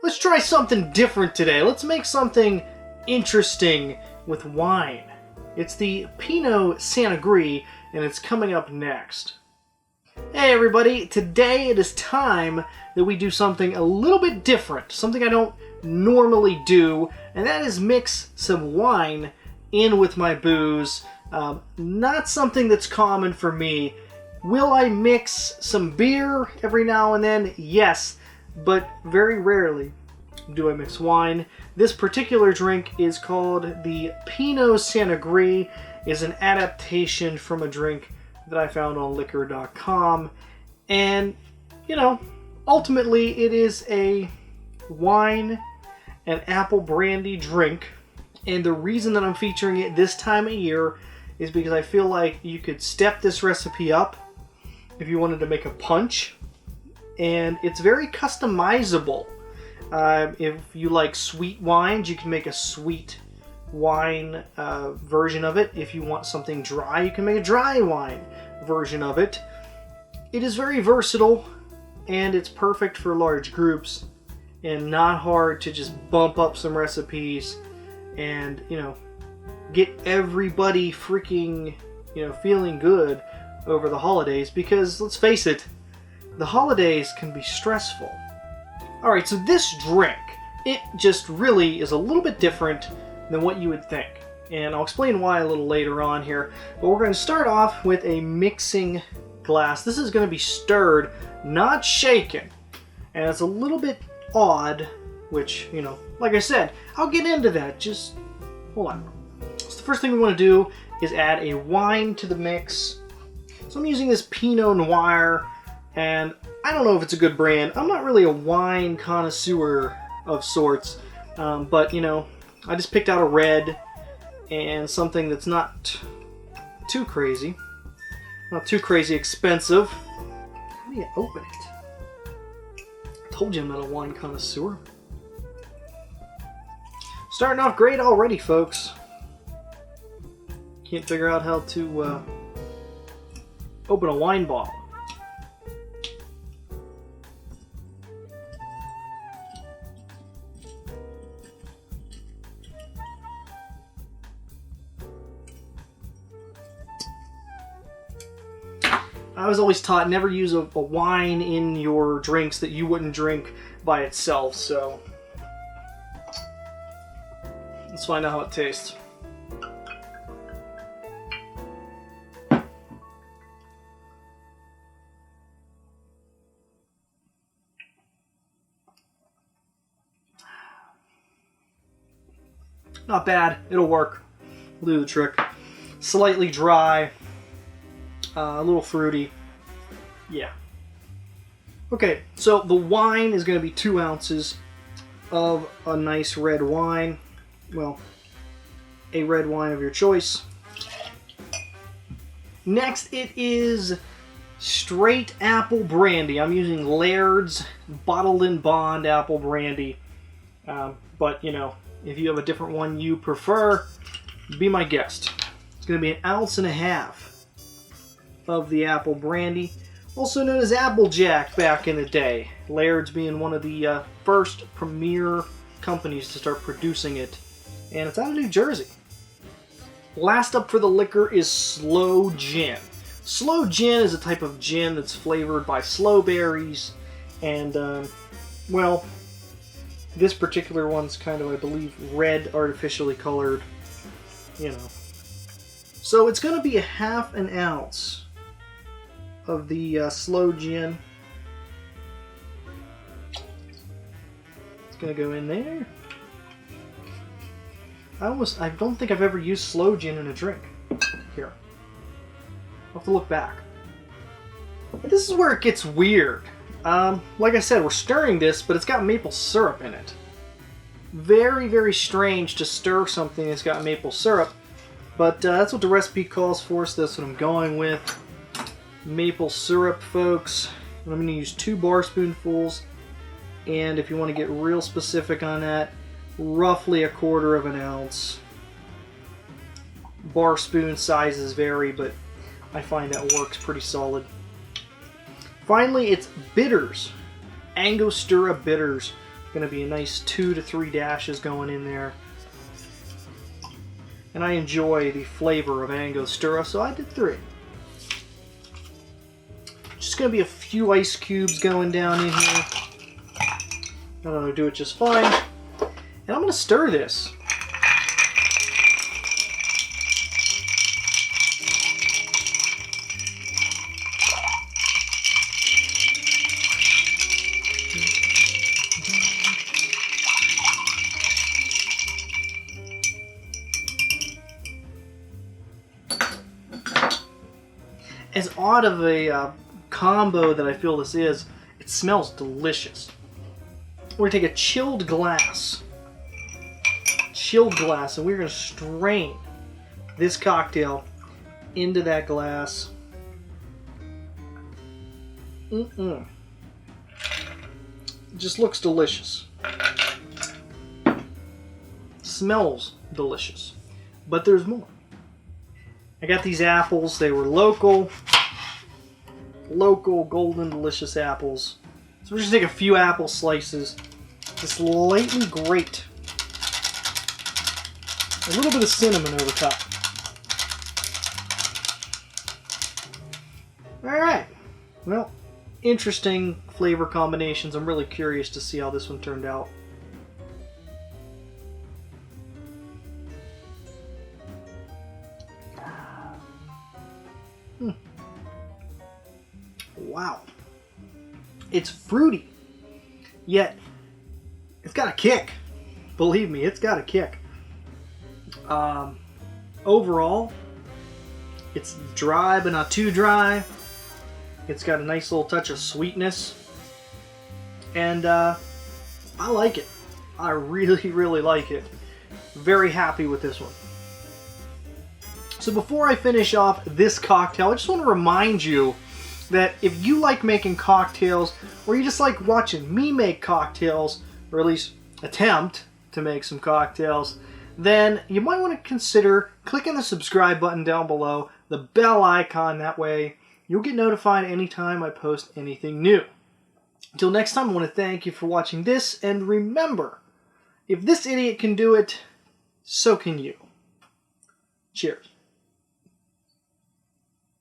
Let's try something different today. Let's make something interesting with wine. It's the Pinot Sanagree, and it's coming up next. Hey everybody, today it is time that we do something a little bit different, something I don't normally do, and that is mix some wine in with my booze. Not something that's common for me. Will I mix some beer every now and then? Yes, but very rarely do I mix wine. This particular drink is called the Pinot Sanagree. It's an adaptation from a drink that I found on liquor.com. And, you know, ultimately it is a wine and apple brandy drink. And the reason that I'm featuring it this time of year is because I feel like you could step this recipe up if you wanted to make a punch. And it's very customizable. If you like sweet wines, you can make a sweet wine version of it. If you want something dry, you can make a dry wine version of it. It is very versatile, and it's perfect for large groups, and not hard to just bump up some recipes and, you know, get everybody freaking, you know, feeling good over the holidays, because let's face it, the holidays can be stressful. Alright, so this drink, it just really is a little bit different than what you would think. And I'll explain why a little later on here. But we're going to start off with a mixing glass. This is going to be stirred, not shaken. And it's a little bit odd, which, you know, like I said, I'll get into that. Just hold on. So the first thing we want to do is add a wine to the mix. So I'm using this Pinot Noir, and I don't know if it's a good brand. I'm not really a wine connoisseur of sorts, but, you know, I just picked out a red and something that's not too crazy. Not too crazy expensive. How do you open it? I told you I'm not a wine connoisseur. Starting off great already, folks. Can't figure out how to open a wine bottle. I was always taught never use a wine in your drinks that you wouldn't drink by itself, so let's find out how it tastes. Not bad, it'll work. We'll do the trick. Slightly dry. A little fruity. Yeah. Okay, so the wine is going to be 2 ounces of a nice red wine. Well, a red wine of your choice. Next, it is straight apple brandy. I'm using Laird's Bottled in Bond apple brandy. But, you know, if you have a different one you prefer, be my guest. It's going to be 1.5 ounces of the apple brandy, also known as Applejack back in the day. Laird's being one of the first premier companies to start producing it, and it's out of New Jersey. Last up for the liquor is sloe gin. Sloe gin is a type of gin that's flavored by sloe berries, and well, this particular one's kind of, I believe, red, artificially colored, you know. So it's going to be 1/2 ounce of the sloe gin. It's gonna go in there. I don't think I've ever used sloe gin in a drink. Here, I'll have to look back. But this is where it gets weird. Like I said, we're stirring this, but it's got maple syrup in it. Very, very strange to stir something that's got maple syrup, but that's what the recipe calls for, so that's what I'm going with. Maple syrup, folks. And I'm going to use 2 bar spoonfuls, and if you want to get real specific on that, roughly 1/4 ounce. Bar spoon sizes vary, but I find that works pretty solid. Finally, it's bitters. Angostura bitters. Going to be a nice 2 to 3 dashes going in there. And I enjoy the flavor of Angostura, so I did 3. Just going to be a few ice cubes going down in here. I'm going to do it just fine. And I'm going to stir this. As odd of a combo that I feel this is, it smells delicious. We're going to take a chilled glass, and we're going to strain this cocktail into that glass. It just looks delicious. Smells delicious. But there's more. I got these apples. They were local, golden, delicious apples. So we're just going to take a few apple slices, just lightly grate. A little bit of cinnamon over top. Alright. Well, interesting flavor combinations. I'm really curious to see how this one turned out. Wow. It's fruity, yet it's got a kick. Believe me, it's got a kick. Overall, it's dry but not too dry. It's got a nice little touch of sweetness. And I like it. I really, really like it. Very happy with this one. So before I finish off this cocktail, I just want to remind you that if you like making cocktails, or you just like watching me make cocktails, or at least attempt to make some cocktails, then you might want to consider clicking the subscribe button down below, the bell icon. That way you'll get notified anytime I post anything new. Until next time, I want to thank you for watching this, and remember, if this idiot can do it, so can you. Cheers.